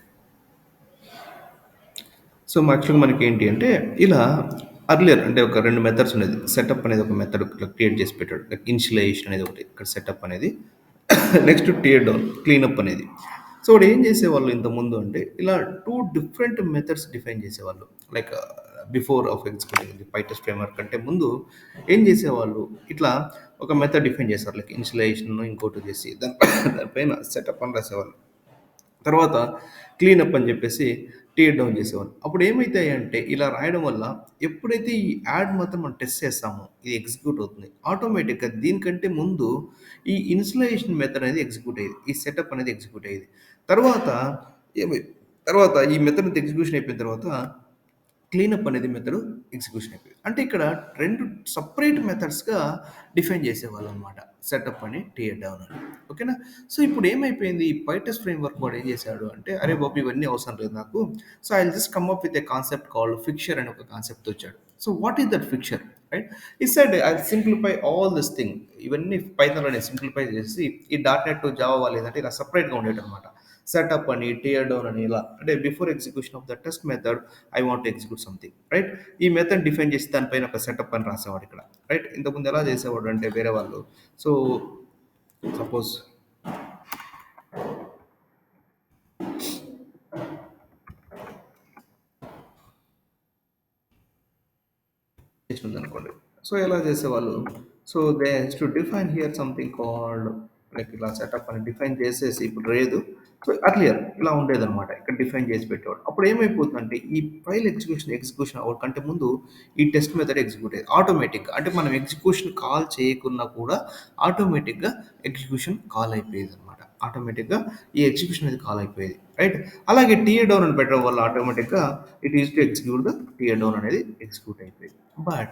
A: సో, యాక్చువల్‌గా మనకేంటి అంటే, ఇలా అర్లియర్ అంటే ఒక 2 మెథడ్స్ ఉండేది. సెటప్ అనేది ఒక మెథడ్ ఇట్లా క్రియేట్ చేసి పెట్టాడు. లైక్ ఇనిషియలైజేషన్ అనేది ఒకటి. ఇక్కడ సెటప్ అనేది. నెక్స్ట్ టియర్ డౌన్, క్లీనప్ అనేది. సో, వాడేం చేసేవాళ్ళు ఇంతకుముందు అంటే, ఇలా 2 డిఫరెంట్ మెథడ్స్ డిఫైన్ చేసేవాళ్ళు. Like before of executing the pytest framework కంటే ముందు ఏం చేసేవాళ్ళు, ఇట్లా ఒక మెథడ్ డిఫైన్ చేశారు. లైక్ ఇనిషియలైజేషన్ ఇంకోటి చేసి దానిపైన సెటప్ అని రాసేవాళ్ళు. తర్వాత క్లీనప్ అని చెప్పేసి టీర్ డౌన్ చేసేవాళ్ళు. అప్పుడు ఏమైతాయంటే ఇలా రాయడం వల్ల ఎప్పుడైతే ఈ యాడ్ మాత్రం మనం టెస్ట్ చేస్తామో ఇది ఎగ్జిక్యూట్ అవుతుంది. ఆటోమేటిక్‌గా దీనికంటే ముందు ఈ ఇనిషియలైజేషన్ మెథడ్ అనేది ఎగ్జిక్యూట్ అయ్యేది. ఈ సెటప్ అనేది ఎగ్జిక్యూట్ అయ్యేది. తర్వాత ఏమై తర్వాత ఈ మెథడ్ ఎగ్జిక్యూషన్ అయిపోయిన తర్వాత క్లీనప్ అనేది మెథడ్ ఎగ్జిక్యూషన్ అయిపోయింది. అంటే ఇక్కడ 2 సెపరేట్ మెథడ్స్‌గా డిఫైన్ చేసేవాళ్ళనమాట. సెటప్ అని, టియర్ డౌన్ అని. ఓకేనా? సో, ఇప్పుడు ఏమైపోయింది ఈ పైటెస్ట్ ఫ్రేమ్‌వర్క్ వాడు ఏం చేశాడు అంటే, అరే బాబు! ఇవన్నీ అవసరం లేదు నాకు. So, I will just come up with a concept called fixture అని ఒక కాన్సెప్ట్‌తో వచ్చాడు. So, what is that fixture? Right? He said I will simplify all this thing. ఇవన్నీ పైథాన్‌లో నేను సింప్లిఫై చేసి ఈ డాట్ నెట్, జావా వాళ్ళు ఏందంటే ఇలా సెపరేట్‌గా ఉండేటనమాట. సెటప్ అని, టియర్ డౌన్ అని ఇలా. అంటే before execution of the test method I want to execute something. Right? ఈ మెథడ్ డిఫైన్ చేసి దానిపైన ఒక సెటప్ అని రాసేవాడు ఇక్కడ. రైట్? ఇంతకుముందు ఎలా చేసేవాడు అంటే వేరే వాళ్ళు. సో, సపోజ్ ఉందనుకోండి. సో, ఎలా చేసేవాళ్ళు? So, they has to define hear something called like ఇలా సెటప్ అని డిఫైన్ చేసేసి ఇప్పుడు లేదు. సో, అర్లియర్ ఇలా ఉండేదనమాట. ఇక్కడ డిఫైన్ చేసి పెట్టేవాడు. అప్పుడు ఏమైపోతుందంటే ఈ ఫైల్ ఎగ్జిక్యూషన్ అవ్వడం కంటే ముందు ఈ టెస్ట్ మెథడ్ ఎగ్జిక్యూట్ అయ్యేది. ఆటోమేటిక్‌గా అంటే మనం ఎగ్జిక్యూషన్ కాల్ చేయకున్నా కూడా ఆటోమేటిక్‌గా ఎగ్జిక్యూషన్ కాల్ అయిపోయేదనమాట. ఆటోమేటిక్‌గా ఈ ఎగ్జిక్యూషన్ అనేది కాల్ అయిపోయేది. రైట్? అలాగే టియర్ డౌన్ అని పెట్టడం వల్ల ఆటోమేటిక్‌గా it is to execute the tear down అనేది ఎగ్జిక్యూట్ అయిపోయేది. But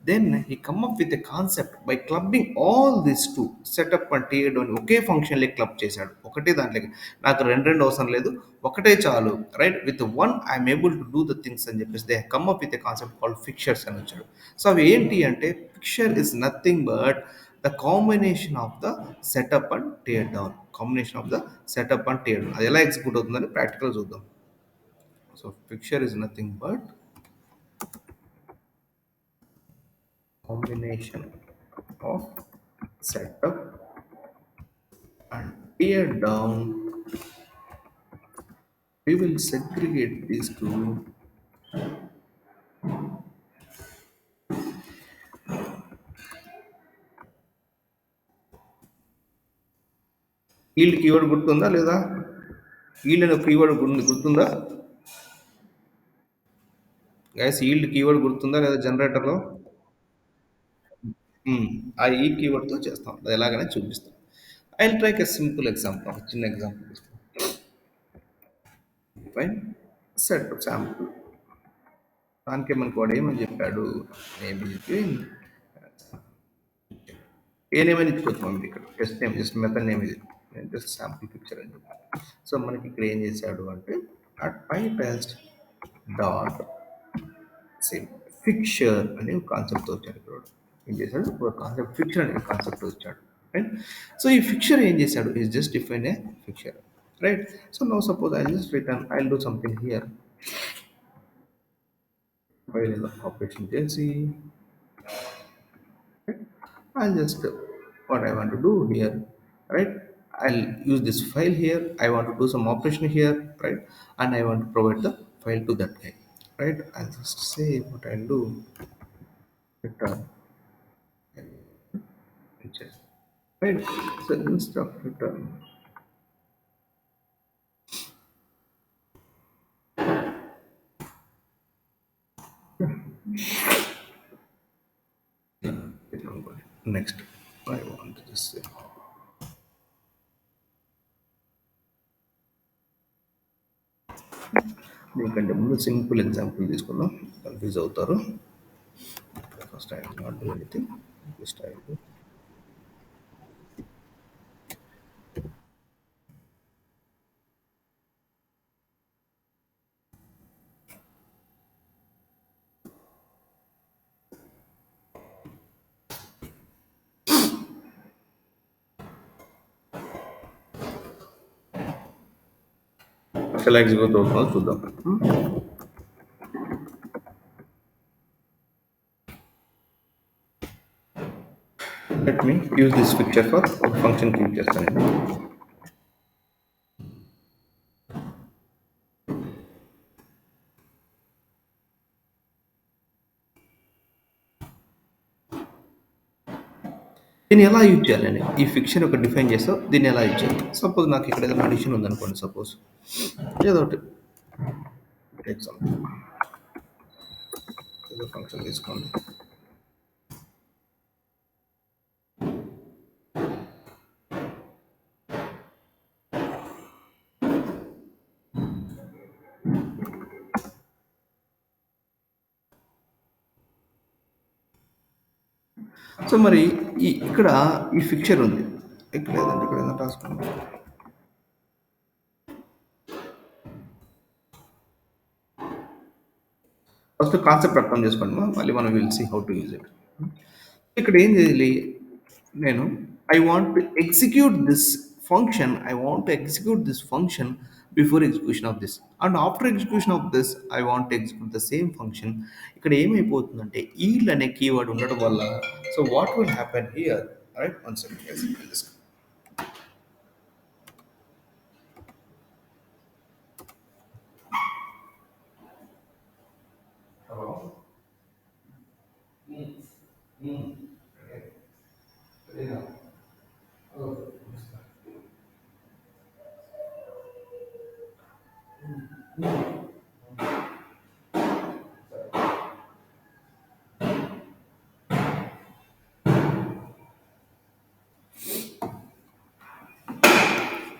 A: then he come up with a concept by clubbing all these two setup and టీఎడ్ అని ఒకే ఫంక్షన్లే క్లబ్ చేశాడు. ఒకటే దాంట్లోకి నాకు రెండు రెండు అవసరం లేదు, ఒకటే చాలు. Right? With one I'm able to do the things అని చెప్పేసి they come up with a concept called fixtures అని వచ్చాడు. సో అవి ఏంటి అంటే fixture is nothing but the combination of the setup and tear down. Combination of the setup and tear down. అది ఎలా execute అవుతుందని ప్రాక్టికల్ చూద్దాం. So fixture is nothing but combination of setup and tear down. We will segregate these two. Yield keyword గుర్తుందా లేదా? Yield అనే keyword గుర్తుందా? Guys yield keyword గుర్తుందా లేదా జనరేటర్లో? ఆ ఈ కీవర్డ్తో చేస్తాం. అది ఎలాగనే చూపిస్తాం. I will take a simple example. ఒక చిన్న ఎగ్జాంపుల్ తీసుకుంటాం. ఫైన్. Set sample. దానికే మనకి వాడు ఏమని చెప్పాడు, నేమ్ చెప్పి ఏ నేమ్ అని ఇచ్చుకోవచ్చు మనం ఇక్కడ test name just method name ఇది, జస్ట్ శాంపుల్ పిక్చర్ అని చెప్పి. సో మనకి ఇక్కడ ఏం చేశాడు అంటే at pytest dot same fixture అనే ఒక కాన్సెప్ట్తో వచ్చాడు ఇక్కడ వాడు. ఏం చేశాడు ఒక కాన్సెప్ట్ ఫిక్షర్ అనే కాన్సెప్ట్ వచ్చాడు, రైట్. సో ఈ ఫిక్షర్ ఏం చేశాడు is just define a fixture, right. So no suppose I just return I do something here, file operation చేసి I'll just what I want to do here, right? I'll use this file here. I want to do some operation here, right? And I want to provide the file to that guy, right? I'll just say what I'll do. Return picture, right? So instead of return, next I want to just say దీనికంటే ముందు simple example తీసుకుందాం, confuse అవుతారు. First I not do anything, just I do అసలు execute అవుతుందో చూద్దాం. Let me use this picture for function create చేస్తానండి. దీన్ని ఎలా యూజ్ చేయాలండి, ఈ ఫిక్షన్ ఒక డిఫైన్ చేస్తావు దీన్ని ఎలా యూజ్ చేయాలి. సపోజ్ నాకు ఇక్కడ ఏదైనా అడిషన్ ఉందనుకోండి, సపోజ్ ఏదో ఒకటి ఎగ్జాంపుల్ ఏదో ఫంక్షన్ తీసుకోండి. సో మరి ఇక్కడ ఈ ఫిక్చర్ ఉంది, ఇక్కడ ఏదంటే ఇక్కడ ఏదైనా రాసుకోండి. ఫస్ట్ కాన్సెప్ట్ అర్థం చేసుకోండి, మళ్ళీ మనం will see how to use it. ఇక్కడ ఏం చేయాలి, నేను I want to execute this function, I want to execute this function before execution of this and after execution of this I want to execute the same function. ఇక్కడ ఏమైపోతుందంటే yield అనే keyword ఉండడం వల్ల so what will happen here, right. One second,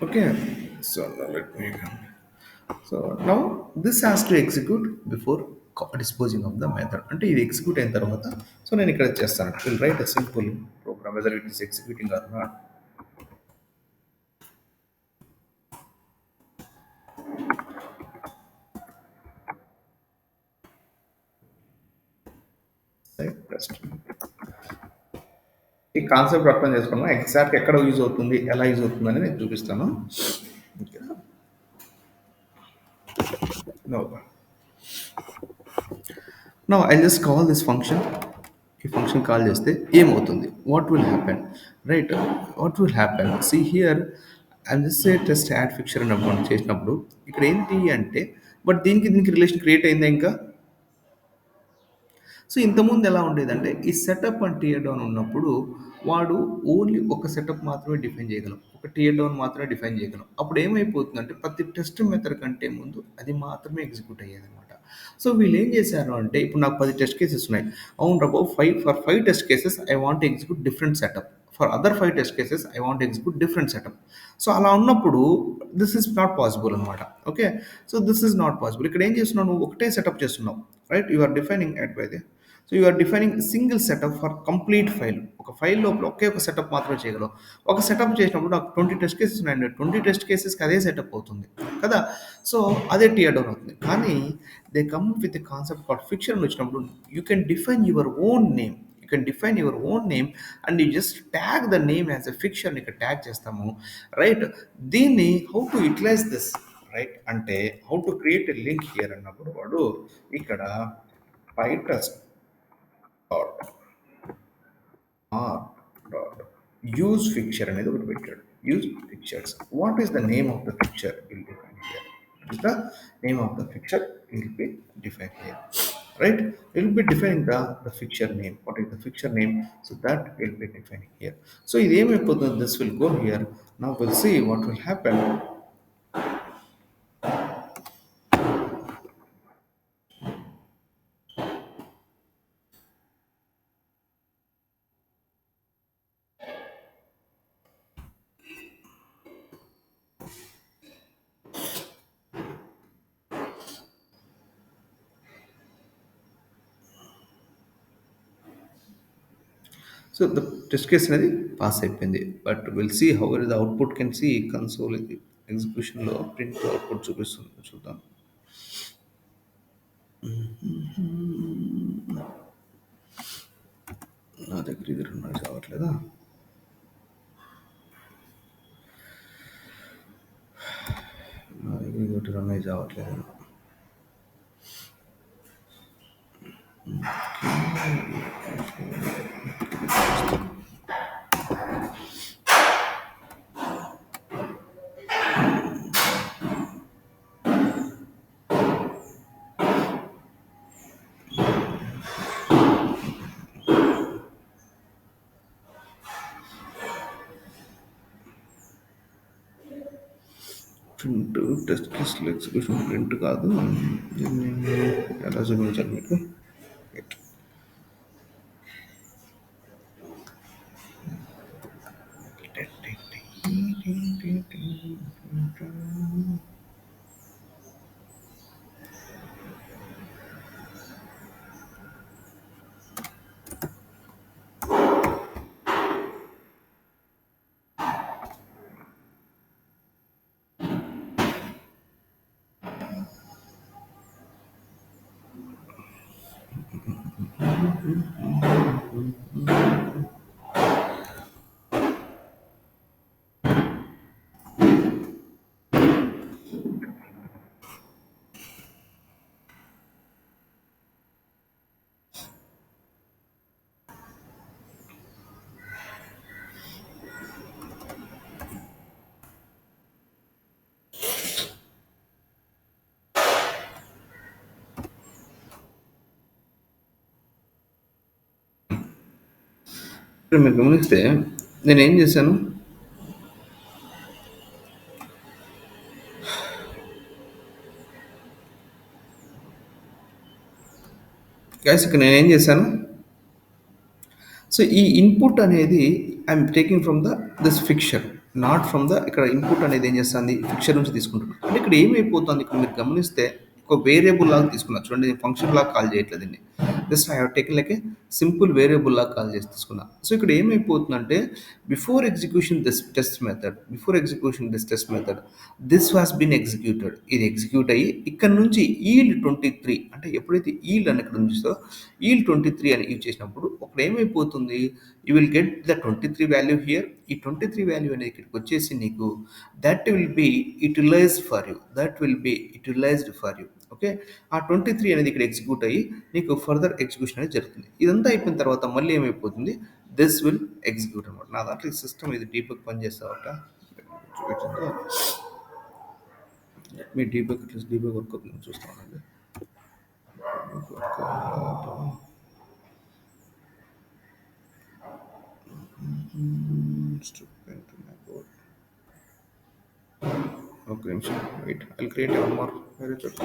A: okay. So now let me so now this has to execute before disposing of the method. అంటే ఇది execute అయిన తర్వాత so నేను ఇక్కడ చేస్తాను, will write a simple program whether it is executing or not. ఈ concept అర్థం చేసుకున్నాం, ఎగ్జాక్ట్ ఎక్కడ యూజ్ అవుతుంది ఎలా యూజ్ అవుతుంది అని నేను చూపిస్తాను. No I just call this function, ఈ ఫంక్షన్ కాల్ చేస్తే ఏమవుతుంది, what will happen, right. What will happen see here I just test add fixture అన్నప్పుడు చేసినప్పుడు ఇక్కడ ఏంటి అంటే బట్ దీనికి రిలేషన్ క్రియేట్ అయిందా ఇంకా. సో ఇంతకుముందు ఎలా ఉండేదంటే ఈ సెటప్ అండ్ టియర్ డౌన్ ఉన్నప్పుడు వాడు ఓన్లీ ఒక సెటప్ మాత్రమే డిఫైన్ చేయగలం, ఒక టియర్ డౌన్ మాత్రమే డిఫైన్ చేయగలం. అప్పుడు ఏమైపోతుందంటే ప్రతి టెస్ట్ మెథడ్ కంటే ముందు అది మాత్రమే ఎగ్జిక్యూట్ అయ్యేది అనమాట. సో వీళ్ళు ఏం చేశారు అంటే ఇప్పుడు నాకు 10 టెస్ట్ కేసెస్ ఉన్నాయి, అవును above 5 for 5 test cases I want execute different setup, for other 5 test cases I want execute different setup. So అలా ఉన్నప్పుడు దిస్ ఇస్ నాట్ పాసిబుల్ అనమాట. Okay, so this is not possible. ఇక్కడ ఏం చేస్తున్నావు, నువ్వు ఒకటే సెటప్ చేస్తున్నావు, right? You are defining it by the, so you are defining single setup for complete file. ఒక ఫైల్ లోపల ఒకే ఒక సెటప్ మాత్రమే చేయగలవు. ఒక సెటప్ చేసినప్పుడు నాకు 20 టెస్ట్ కేసెస్ ఉన్నాయండి, 20 టెస్ట్ కేసెస్కి అదే సెటప్ అవుతుంది కదా. సో అదే టియర్ డౌన్ అవుతుంది. కానీ they come with the concept call fixture వచ్చినప్పుడు you can define your own name. You can define your own name and you just tag the name as a fixture ఇక్కడ tag చేస్తాము, right. దీన్ని how to utilize this, right, అంటే how to create a link here అన్నప్పుడు వాడు ఇక్కడ pytest dot R dot use fixture అనేది ఒకటి పెట్టాడు. Use fixtures, what is the name of the fixture will define here. Is the name of the fixture will be defined here, right? It will be defining the fixture name. What is the fixture name? So that will be defining here. So this will go here. Now we'll see what will happen. So the test case అనేది pass అయిపోయింది. But will see how the output can see console ఇది ఎగ్జిక్యూషన్లో print output చూపిస్తుంది, చూద్దాం. నా దగ్గర ఇది రెండు రావట్లేదా? నా దగ్గర ఇది ఒకటి రన్ అయి రావట్లేదు. ప్రింట్ టెస్ట్ కేసులు ఎగ్జిక్యూషన్ ప్రింట్ కాదు. దీన్ని ఎలా చూపించాలి మీకు? ఇక్కడ మీరు గమనిస్తే నేనేం చేశాను, గైస్ ఇక్కడ నేనేం చేశాను, సో ఈ ఇన్పుట్ అనేది I'm taking from the this fixture, not from the, ఇక్కడ ఇన్పుట్ అనేది ఏం చేస్తుంది ఫిక్చర్ నుంచి తీసుకుంటున్నాను. అంటే ఇక్కడ ఏమైపోతుంది, ఇక్కడ మీరు గమనిస్తే ఒక వేరియబుల్ లాగా తీసుకున్నా చూడండి, నేను ఫంక్షన్ లాగా కాల్ చేయట్లేదండి. Just I have taken like a simple variable లాగా కాల్ చేసి తీసుకున్నా. సో ఇక్కడ ఏమైపోతుందంటే before execution this test method, before execution this test method, this was been executed, ఇది ఎగ్జిక్యూట్ అయ్యి ఇక్కడ నుంచి ఈల్డ్ 23, అంటే ఎప్పుడైతే ఈల్డ్ అని ఇక్కడ ఉంచుతో ఈల్డ్ 23 అని యూజ్ చేసినప్పుడు అక్కడ ఏమైపోతుంది, you will get the 23 value here. ఈ 23 వాల్యూ అనేది ఇక్కడికి వచ్చేసి నీకు that will be utilized for you, that will be utilized for you. Okay, ఆ 23 అనేది ఇక్కడ ఎగ్జిక్యూట్ అయ్యి నీకు ఫర్దర్ ఎగ్జిక్యూషన్ అనేది జరుగుతుంది. ఇదంతా అయిపోయిన తర్వాత మళ్ళీ ఏమైపోతుంది, దిస్ విల్ ఎగ్జిక్యూట్ అనమాట. నా దాంట్లో ఈ సిస్టమ్ ఇది డీబగ్ పనిచేస్తావట చూపించిందో, మీ డీబగ్ అట్లీస్ట్ డీబగ్ వర్క్ అవుతుంది చూస్తామండి. ఒక నిమిషం wait, I create one more వేరే చోట.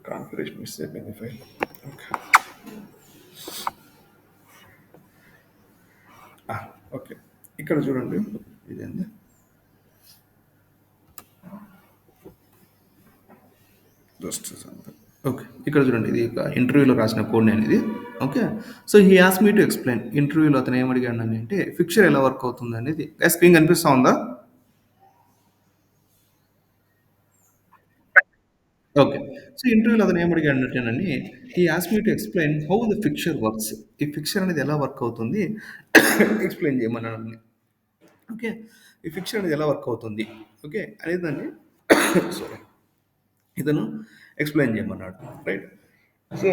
A: కాన్ఫిగరేషన్ మిస్ అయిపోయింది ఫైల్. ఓకే, ఇక్కడ చూడండి. ఇదేంది? Just okay. ఇక్కడ చూడండి. ఇది ఒక ఇంటర్వ్యూలో రాసిన కోడ్ నేను ఇది. Okay. So, he asked me to explain. ఇంటర్వ్యూలో అతను ఏమడిగాడని అంటే, ఫిక్చర్ ఎలా వర్క్ అవుతుందనేది. స్క్రీన్ కనిపిస్తా ఉందా? ఓకే. సో, ఇంటర్వ్యూలో అతను ఏమడిగాడంటేనండి, he asked me to explain how the fixture works. ఈ ఫిక్చర్ అనేది ఎలా వర్క్ అవుతుంది ఎక్స్‌ప్లెయిన్ చేయమన్నాడండి. ఓకే. ఈ ఫిక్చర్ అనేది ఎలా వర్క్ అవుతుంది. ఓకే. అనేది దాన్ని సారీ. ఇతను ఎక్స్‌ప్లెయిన్ చేయమన్నాడు. Right. So,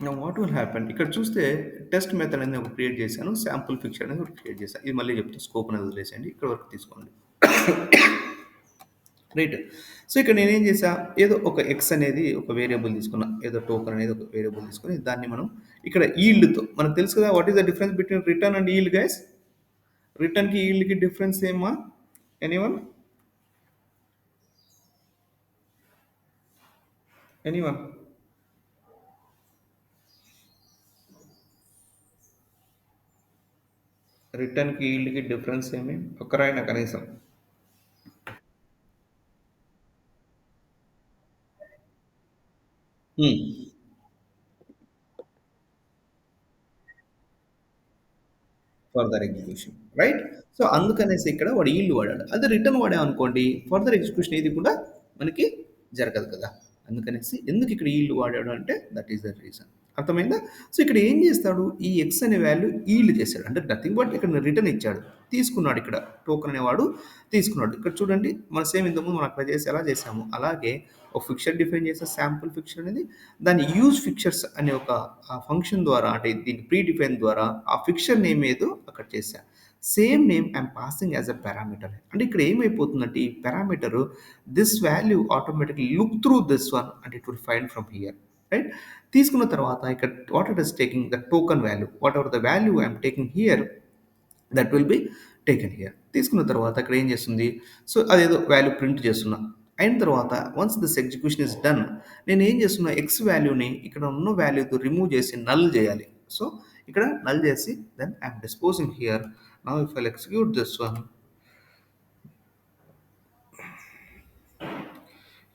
A: now what will happen ఇక్కడ చూస్తే టెస్ట్ మెథడ్ అనేది ఒకటి క్రియేట్ చేశాను. శాంపుల్ ఫిక్చర్ అనేది ఒకటి క్రియేట్ చేశాను. ఇది మళ్ళీ చెప్తా, స్కోప్ అనేది వదిలేసేయండి. ఇక్కడ వరకు తీసుకోండి. రైట్. సో, ఇక్కడ నేనేం చేశా, ఏదో ఒక ఎక్స్ అనేది ఒక వేరియబుల్ తీసుకున్నా. ఏదో టోకెన్ అనేది ఒక వేరియబుల్ తీసుకొని దాన్ని మనం ఇక్కడ ఈల్డ్‌తో మనకు తెలుసు కదా! What is the difference between return and yield guys? రిటర్న్‌కి ఈల్డ్‌కి డిఫరెన్స్ ఏమా? ఎనీవన్? ఎనీవన్? రిటర్న్‌కి ఈల్డ్‌కి డిఫరెన్స్ ఏమి? ఒక్కరాయన కనీసం. హ్మ్. Further execution. రైట్? సో, అందుకనేసి ఇక్కడ వాడు ఈల్డ్ వాడాడు. అదే రిటర్న్ వాడామనుకోండి ఫర్దర్ ఎగ్జిక్యూషన్ ఏది కూడా మనకి జరగదు కదా! అందుకనేసి ఎందుకు ఇక్కడ ఈల్డ్ వాడాడు అంటే దట్ ఈస్ ద రీజన్. అర్థమైందా? సో, ఇక్కడ ఏం చేస్తాడు ఈ ఎక్స్ అనే వాల్యూ ఈల్డ్ చేసాడు. అంటే నథింగ్ బట్ ఇక్కడ రిటర్న్ ఇచ్చాడు. తీసుకున్నాడు ఇక్కడ టోకెన్ అనేవాడు తీసుకున్నాడు. ఇక్కడ చూడండి మన సేమ్ ఇంతకుముందు మనం అక్కడ చేసి ఎలా చేసామో అలాగే ఒక ఫిక్చర్ డిఫైన్ చేసే శాంపుల్ ఫిక్చర్ అనేది దాన్ని యూజ్ ఫిక్చర్స్ అనే ఒక ఫంక్షన్ ద్వారా అంటే దీన్ని ప్రీ డిఫైన్ ద్వారా ఆ ఫిక్చర్ నేమ్ ఏదో అక్కడ చేశా. Same name I'm passing as a parameter. అంటే ఇక్కడ ఏమైపోతుందంటే ఈ parameter this value automatically look through this one and it will find from here. Right? తీసుకున్న తర్వాత ఇక్కడ what it is taking the token value. What ever the value I'm taking here that will be taken here. తీసుకున్న తర్వాత ఇక్కడ ఏం చేస్తుంది, so అదేదో value print చేస్తున్నా. అయిన తర్వాత once this execution is done నేను ఏం చేస్తున్నా ఎక్స్ వాల్యూని ఇక్కడ ఉన్న వాల్యూతో రిమూవ్ చేసి నల్ చేయాలి. సో ఇక్కడ నల్ చేసి then I'm disposing here. Now if I'll execute this one,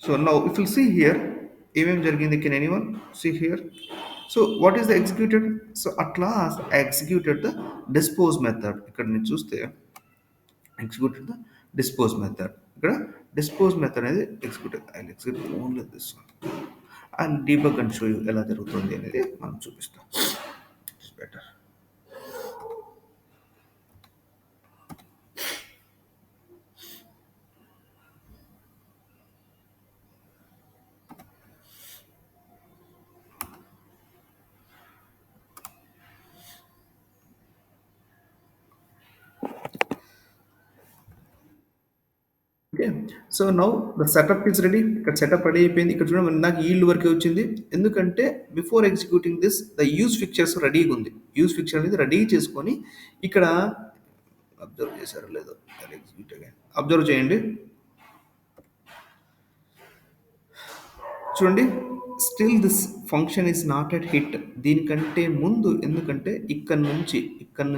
A: so now if you see here, even జరిగింది can anyone see here? So what is the executed? So at last I executed the dispose method. ఇక్కడ నేను చూస్తే executed the dispose method. ఇక్కడ dispose method అనేది executed. I'll execute only this one. I'll debug and show you ఎలా జరుగుతుంది అనేది మనం చూపిస్తాం. It's better. Okay. So now the setup is ready. ఇక్కడ సెటప్ రెడీ అయిపోయింది. ఇక్కడ చూడండి ఇందాక ఈల్డ్ వరకే వచ్చింది. ఎందుకంటే before executing this the use fixtures రెడీగా ఉంది. యూజ్ ఫిక్చర్ అనేది రెడీ చేసుకొని ఇక్కడ అబ్జర్వ్ చేశారో లేదో ఎగ్జిక్యూట్ అగైన్ అబ్జర్వ్ చేయండి. చూడండి still this function is not at hit. దీనికంటే ముందు ఎందుకంటే ఇక్కడ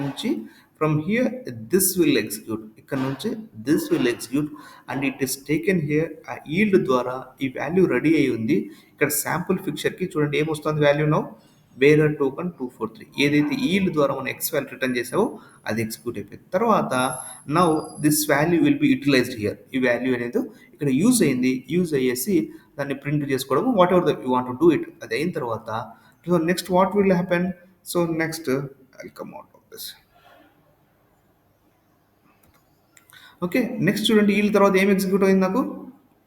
A: నుంచి from here this will execute. ఇక్కడ నుంచి this will execute and it is taken here. ఆ ఈల్డ్ ద్వారా ఈ వాల్యూ రెడీ అయి ఉంది. ఇక్కడ శాంపుల్ ఫిక్చర్కి చూడండి ఏమొస్తుంది వాల్యూ నౌ వేరే టోకన్ 243 ఏదైతే ఈల్డ్ ద్వారా మనం ఎక్స్ వాల్యూ రిటర్న్ చేసావో అది ఎగ్జిక్యూట్ అయిపోయింది. తర్వాత now this value will be utilized here. ఈ వాల్యూ అనేది ఇక్కడ యూజ్ అయింది. యూజ్ అయ్యేసి దాన్ని ప్రింట్ చేసుకోవడం whatever the you want to do it. అది అయిన తర్వాత so next what will happen. So next I come out of this. Okay. Next చూడండి ఈళ్ళ తర్వాత ఏం ఎగ్జిక్యూట్ అయింది నాకు.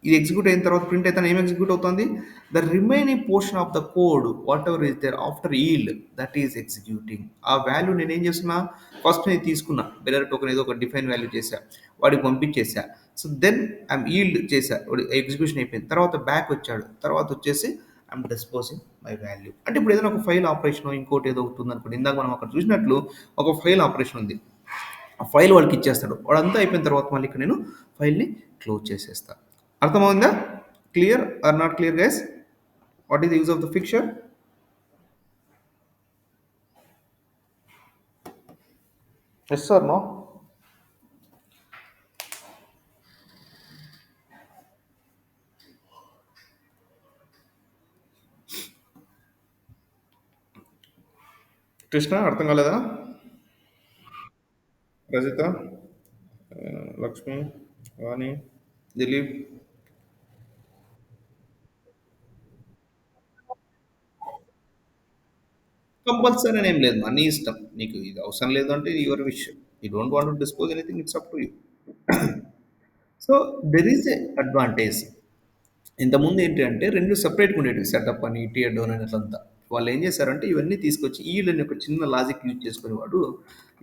A: ఇది ఎగ్జిక్యూట్ అయిన తర్వాత ప్రింట్ అయితే ఏం ఎగ్జిక్యూట్ అవుతుంది. The remaining portion of the code whatever is there after yield that is executing. ఆ వాల్యూ నేను ఏం చేస్తున్నా ఫస్ట్ నేను తీసుకున్నా బెరర్ టోకెన్ ఏదో ఒక డిఫైన్ వాల్యూ చేశా వాడికి పంపించేసా. సో దెన్ ఐఎమ్ ఈల్డ్ చేశా వాడి ఎగ్జిక్యూషన్ అయిపోయింది. తర్వాత బ్యాక్ వచ్చాడు. తర్వాత వచ్చేసి ఐఎమ్ డిస్పోజింగ్ మై వాల్యూ. అంటే ఇప్పుడు ఏదైనా ఒక ఫైల్ ఆపరేషన్ ఇంకోటి ఏదో ఒకటి ఉంది అనుకోండి. ఇందాక మనం అక్కడ చూసినట్లు ఒక ఫైల్ ఆపరేషన్ ఉంది. ఆ ఫైల్ వాడికి ఇచ్చేస్తాడు. వాడంతా అయిపోయిన తర్వాత మళ్ళీ ఇక్కడ నేను ఫైల్‌ని క్లోజ్ చేసేస్తా. అర్థమవుందా? Clear or not clear guys? What is the use of the fixture? Yes or no? Krishna అర్థం కాలేదా? రజిత, లక్ష్మి, వాణి, దిలీప్. కంపల్సరీ అని ఏం లేదు మా నీ ఇష్టం. నీకు ఇది అవసరం లేదు అంటే your wish. You don't want to dispose anything, it's up to you. So there is a advantage. ఇంతకుముందు ఏంటి అంటే 2 సెపరేట్‌గా ఉండేటివి. సెటప్ అని, టియర్ డౌన్ అని అట్లంతా. వాళ్ళు ఏం చేశారంటే ఇవన్నీ తీసుకొచ్చి ఈల్డ్ అని ఒక చిన్న లాజిక్ యూజ్ చేసుకొని వాడు,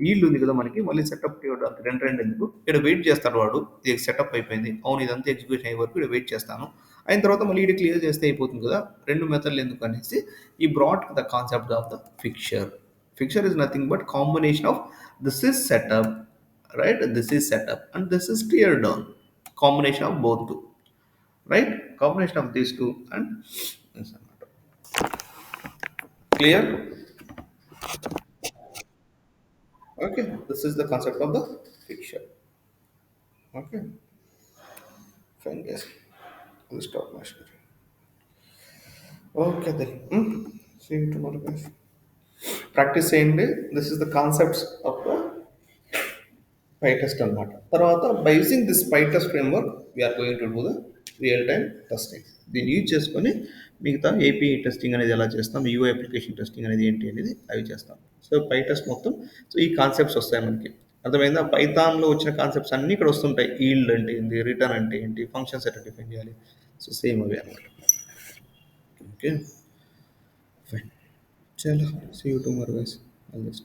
A: ఈల్డ్ ఉంది కదా మనకి, మళ్ళీ సెటప్, టియర్ డౌన్ 2, 2 ఎందుకు? ఇక్కడ వెయిట్ చేస్తాడు వాడు. ఇది సెటప్ అయిపోయింది. అవును ఇదంతా ఎగ్జిక్యూషన్ అయ్యే వరకు ఈడ వెయిట్ చేస్తాను. అయిన తర్వాత మళ్ళీ ఈడ క్లియర్ చేస్తే అయిపోతుంది కదా! 2 మెథడ్‌లు ఎందుకు అనేసి ఈ brought the concept of the fixture. Fixture is nothing but combination of this is setup, right? This is setup and this is tear down. Combination of both two, right? Combination of these two and this one. Clear? Okay. This is the concept of the fixture. Okay. Fine, guys. I'll stop my screen. Okay then. See you tomorrow, guys. Practice same day. This is the concepts of the Pytest అనమాట. తర్వాత by using this Pytest framework we are going to do the real time testing. దీన్ని use చేసుకొని మిగతా API testing అనేది ఎలా చేస్తాం, UI application testing అనేది ఏంటి అనేది అవి చేస్తాం. సో Pytest మొత్తం, సో ఈ కాన్సెప్ట్స్ వస్తాయి మనకి. అర్థమైందా? పైథాన్లో వచ్చిన కాన్సెప్ట్స్ అన్నీ ఇక్కడ వస్తుంటాయి. ఈల్డ్ అంటే ఏంటి, రిటర్న్ అంటే ఏంటి, ఫంక్షన్స్ ఎట్లా డిఫైన్ చేయాలి. సో సేమ్ అవి అనమాట. Okay fine. చలో see you tomorrow guys. All this